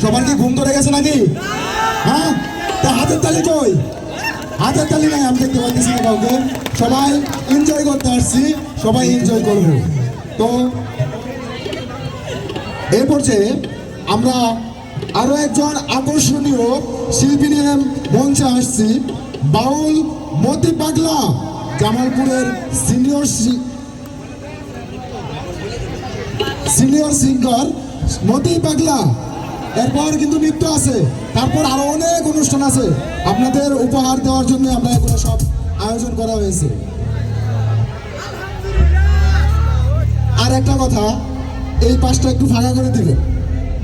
সবার কি ঘুম ধরে গেছে নাকি? হ্যাঁ, তা হাতের তালি কই? হাতের তালি নাই, আমি দেখতে পাচ্ছি না কাউকে। সবাই এনজয় করতে আসছি, সবাই এনজয় করবো। তো এই পর্যায়ে আমরা আরো একজন আকর্ষণীয় শিল্পী নিয়ে মঞ্চে আসছি। বাউল মতি পাগলা, জামালপুরের সিনিয়র সিঙ্গার মতি পাগলা। এরপর কিন্তু নৃত্য আছে, তারপর আরো অনেক অনুষ্ঠান আছে আপনাদের উপহার দেওয়ার জন্য। আমরা এগুলো সব আয়োজন করা হয়েছে। আর একটা কথা, এই পাশটা একটু ফাঁকা করে দিবেন,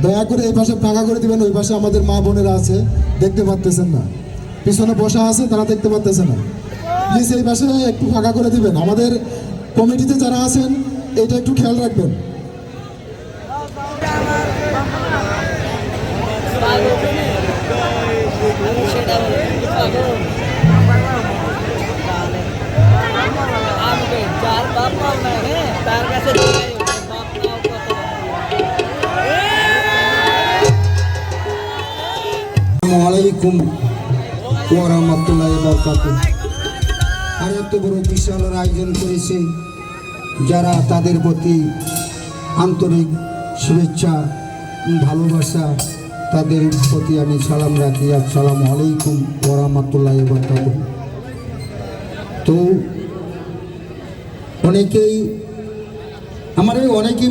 দয়া করে এই পাশে ফাঁকা করে দিবেন। ওই পাশে আমাদের মা বোনেরা আছে, দেখতে পাচ্তেছেন না, পিছনে বসা আছে, তারা দেখতে পাচ্তেছে না। প্লিজ এই পাশে একটু ফাঁকা করে দিবেন। আমাদের কমিটিতে যারা আছেন এটা একটু খেয়াল রাখবেন। আসসালামুআলাইকুম ওয়া রাহমাতুল্লাহি ওয়া বারাকাতুহু। আর এত বড় বিশাল আয়োজন করেছে, যারা তাদের প্রতি আন্তরিক শুভেচ্ছা ভালোবাসা, তাদের প্রতি আমি সালাম রাখি। আসসালামু আলাইকুম ওয়া রাহমাতুল্লাহি ওয়া বারাকাতুহু। তো অনেকেই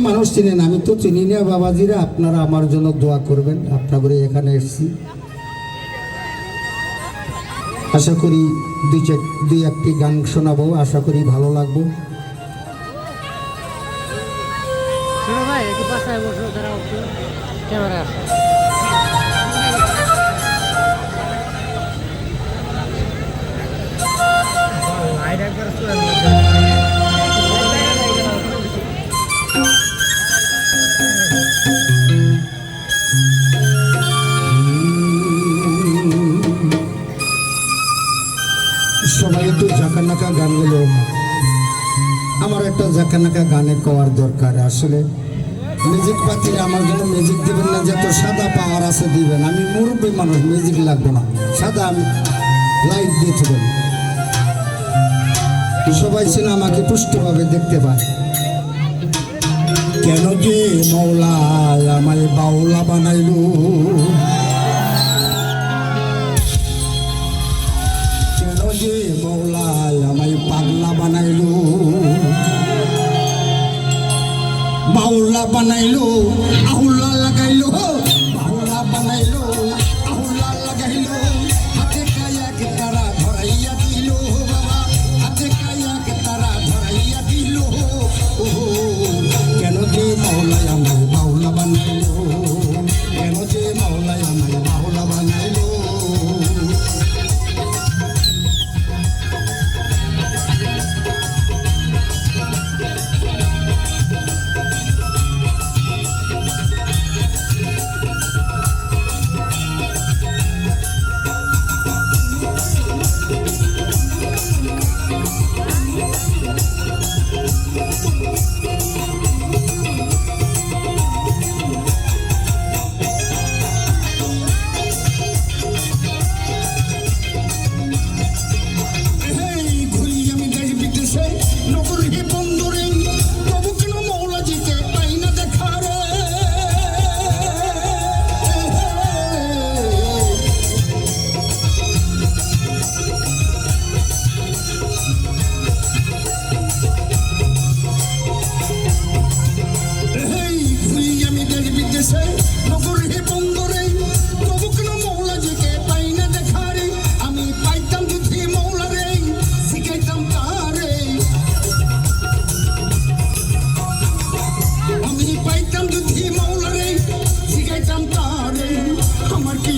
মানুষ চিনেন, আমি তো চিনি না বাবাজিরা। আপনারা আমার জন্য দোয়া করবেন। আপনাদের এখানে এসেছি, আশা করি দুই একটি গান শোনাবো, আশা করি ভালো লাগবে। সবাই একটু জাকানাকা গান গেল, আমার একটা জাকানাকা গানে করার দরকার। আসলে মিউজিক পাতি আমার জন্য মিউজিক দিবেন না, যত সাদা পাওয়ার আছে দিবেন। আমি মুরব্বী মানুষ, মিউজিক লাগবে না, সাদা আমি লাইট দিয়ে দেবেন। সবাই ছিল আমাকে পুষ্টভাবে দেখতে পায়। কেন যে মৌলা আমায় বাউলা বানাইলো, কেন যে মৌলা আমায় পাগলা বানাইলো, বাউলা বানাইলো আহুল্লা লাগাইলো, বাউলা বানাইলো আহুল্লা লাগাইলো। হাতে কায়াক তারা ধরাইয়া দিল বাবা, হাতে কায়াক তারা ধরাইয়া দিল। ও কেন যে মৌলাই আমায় বাউলা বানাইলো, কেন যে মৌলাই আমায় বাউলা বানাইলো। আমার কি